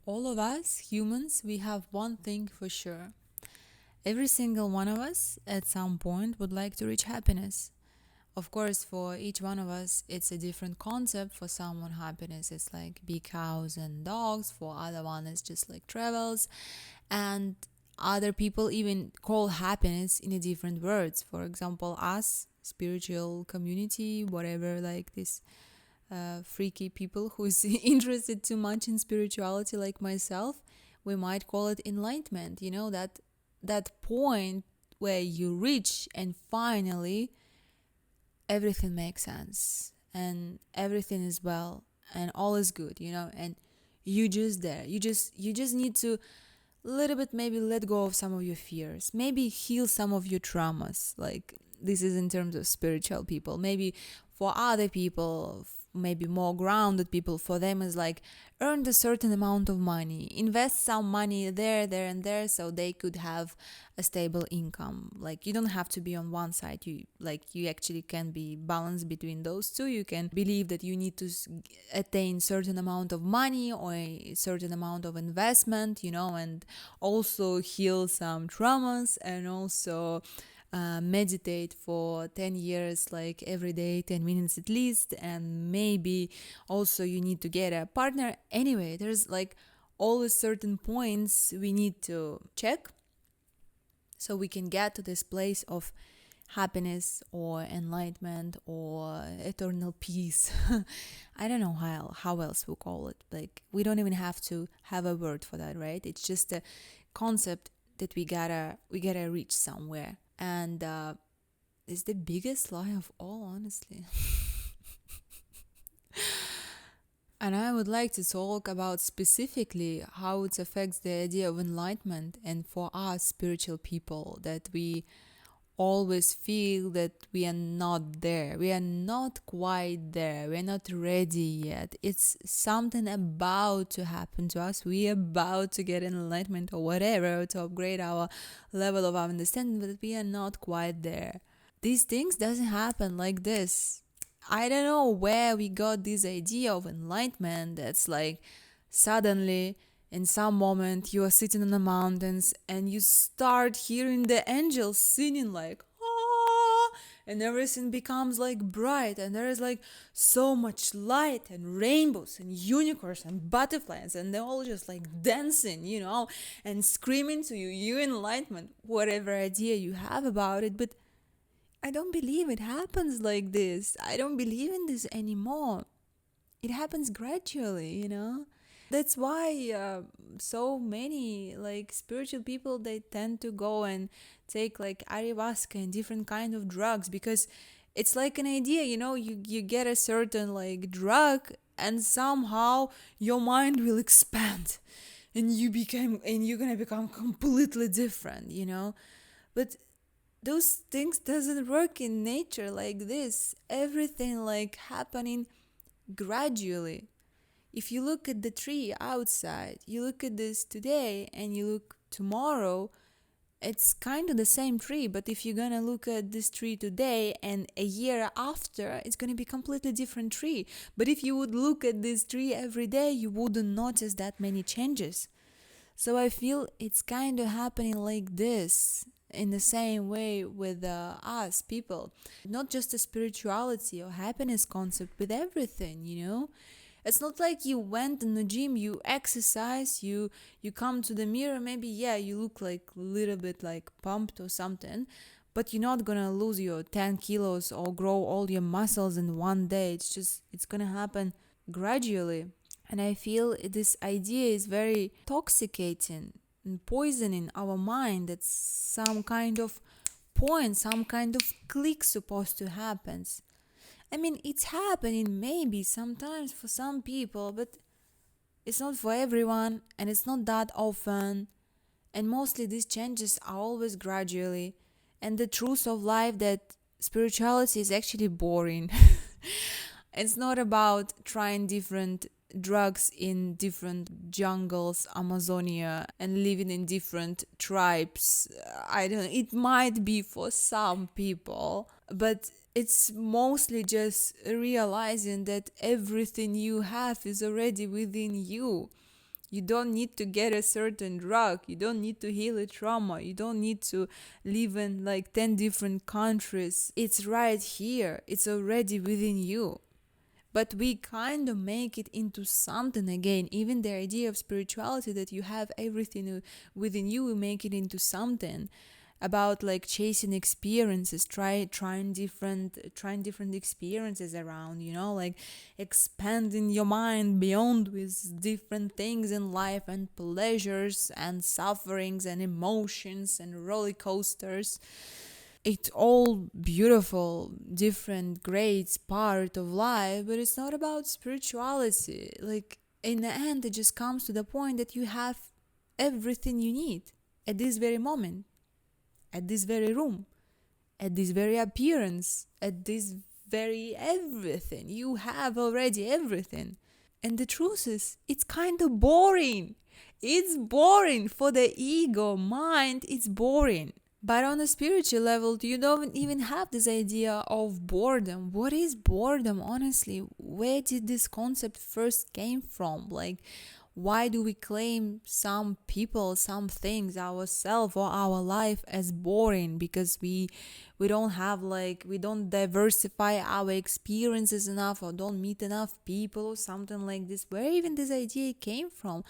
All of us humans, we have one thing for sure. Every single one of us at some point would like to reach happiness. Of course, for each one of us, it's a different concept. For someone, happiness is like big house and dogs. For other one, it's just like travels. And other people even call happiness in a different words. For example, us, spiritual community, whatever, like this freaky people who's interested too much in spirituality like myself, we might call it enlightenment. You know, that point where you reach and finally everything makes sense and everything is well and all is good, and you just there. You just need to little bit maybe let go of some of your fears, maybe heal some of your traumas. Like, this is in terms of spiritual people. Maybe for other people, maybe more grounded people, for them is like earn a certain amount of money, invest some money there and there, so they could have a stable income. Like, you don't have to be on one side. You actually can be balanced between those two. You can believe that you need to attain certain amount of money or a certain amount of investment, and also heal some traumas, and also meditate for 10 years, like every day, 10 minutes at least. And maybe also you need to get a partner. Anyway, there's like always certain points we need to check so we can get to this place of happiness or enlightenment or eternal peace. I don't know how else we call it. Like, we don't even have to have a word for that, right? It's just a concept that we gotta reach somewhere. And it's the biggest lie of all, honestly. And I would like to talk about specifically how it affects the idea of enlightenment, and for us spiritual people, that we always feel that we are not there. We are not quite there. We are not ready yet. It's something about to happen to us. We are about to get enlightenment or whatever, to upgrade our level of understanding, but we are not quite there. These things doesn't happen like this. I don't know where we got this idea of enlightenment that's like suddenly in some moment you are sitting on the mountains and you start hearing the angels singing like ah, and everything becomes like bright, and there is like so much light and rainbows and unicorns and butterflies, and they're all just like dancing, and screaming to you enlightenment, whatever idea you have about it. But I don't believe it happens like this. I don't believe in this anymore. It happens gradually. That's why so many like spiritual people, they tend to go and take like ayahuasca and different kind of drugs, because it's like an idea, you get a certain like drug and somehow your mind will expand and you're gonna become completely different. But those things doesn't work in nature like this. Everything like happening gradually. If you look at the tree outside, you look at this today and you look tomorrow, it's kind of the same tree. But if you're gonna look at this tree today and a year after, it's gonna be completely different tree. But if you would look at this tree every day, you wouldn't notice that many changes. So I feel it's kind of happening like this, in the same way with us people. Not just a spirituality or happiness concept, with everything. It's not like you went in the gym, you exercise, you come to the mirror, maybe you look like a little bit like pumped or something, but you're not gonna lose your 10 kilos or grow all your muscles in one day. It's gonna happen gradually. And I feel this idea is very toxicating and poisoning our mind. It's some kind of point, some kind of click supposed to happen. I mean, it's happening maybe sometimes for some people, but it's not for everyone, and it's not that often. And mostly these changes are always gradually. And the truth of life, that spirituality is actually boring. It's not about trying different drugs in different jungles, Amazonia, and living in different tribes. I don't know, it might be for some people, but it's mostly just realizing that everything you have is already within you. You don't need to get a certain drug. You don't need to heal a trauma. You don't need to live in like 10 different countries. It's right here. It's already within you. But we kind of make it into something again. Even the idea of spirituality, that you have everything within you, we make it into something about like chasing experiences, trying different experiences around, like expanding your mind beyond with different things in life, and pleasures and sufferings and emotions and roller coasters. It's all beautiful, different, great part of life, but it's not about spirituality. Like, in the end, it just comes to the point that you have everything you need at this very moment, at this very room, at this very appearance, at this very everything. You have already everything. And the truth is, it's kind of boring. It's boring for the ego mind, it's boring. But on a spiritual level, you don't even have this idea of boredom. What is boredom, honestly? Where did this concept first came from? Like, why do we claim some people, some things, ourselves or our life as boring? Because we don't have we don't diversify our experiences enough, or don't meet enough people, or something like this. Where even this idea came from?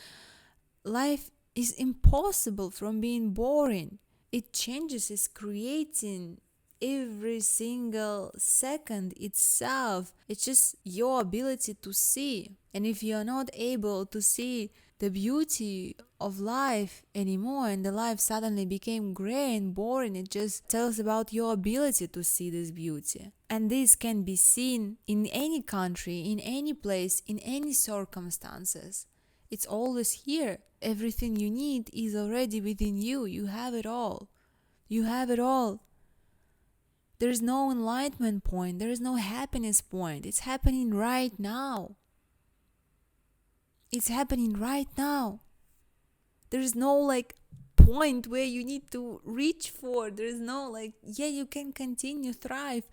Life is impossible from being boring. It changes, is creating every single second itself. It's just your ability to see. And if you're not able to see the beauty of life anymore, and the life suddenly became gray and boring, it just tells about your ability to see this beauty. And this can be seen in any country, in any place, in any circumstances. It's always here. Everything you need is already within you. You have it all. You have it all. There's no enlightenment point. There is no happiness point. It's happening right now. It's happening right now. There is no point where you need to reach for. There is no you can continue thrive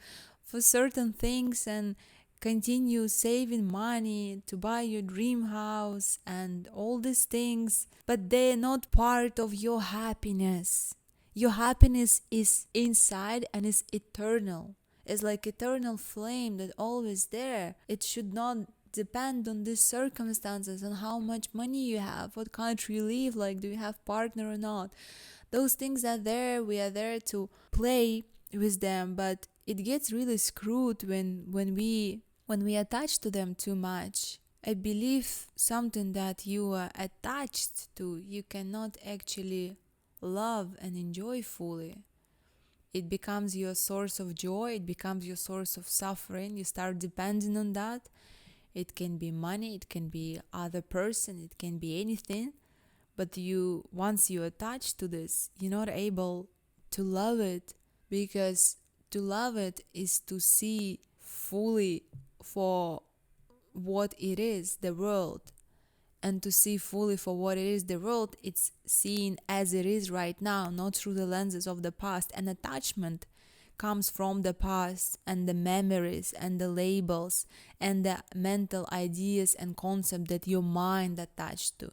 for certain things and continue saving money to buy your dream house and all these things, but they're not part of your happiness. Your happiness is inside and is eternal. It's like eternal flame that always there. It should not depend on these circumstances, on how much money you have, what country you live, do you have partner or not. Those things are there. We are there to play with them, but it gets really screwed when we attach to them too much. I believe something that you are attached to, you cannot actually love and enjoy fully. It becomes your source of joy, it becomes your source of suffering. You start depending on that. It can be money, it can be other person, it can be anything. But once you attach to this, you're not able to love it, because to love it is to see fully for what it is, the world. And to see fully for what it is, the world, it's seen as it is right now, not through the lenses of the past. And attachment comes from the past, and the memories and the labels and the mental ideas and concepts that your mind attached to.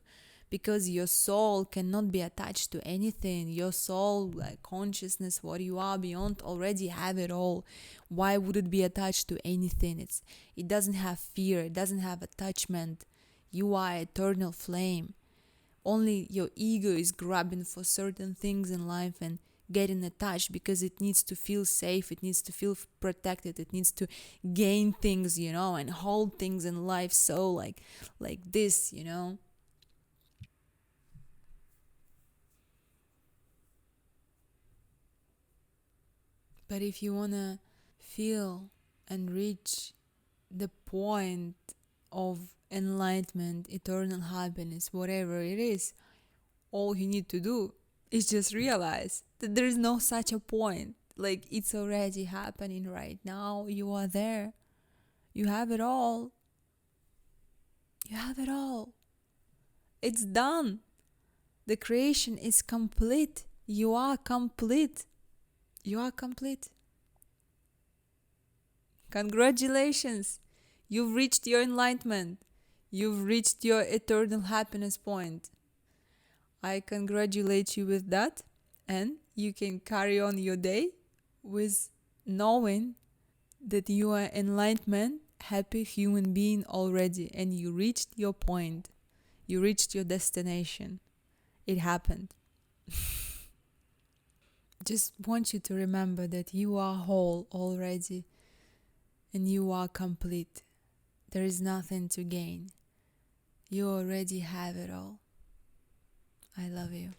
Because your soul cannot be attached to anything. Your soul, consciousness, what you are beyond, already have it all. Why would it be attached to anything? It doesn't have fear, it doesn't have attachment. You are eternal flame. Only your ego is grabbing for certain things in life and getting attached because it needs to feel safe, it needs to feel protected, it needs to gain things, and hold things in life so like this. But if you want to feel and reach the point of enlightenment, eternal happiness, whatever it is, all you need to do is just realize that there is no such a point. It's already happening right now. You are there. You have it all. You have it all. It's done. The creation is complete. You are complete. You are complete. Congratulations. You've reached your enlightenment. You've reached your eternal happiness point. I congratulate you with that, and you can carry on your day with knowing that you are enlightenment, happy human being already, and you reached your point. You reached your destination. It happened. Just want you to remember that you are whole already and you are complete. There is nothing to gain. You already have it all. I love you.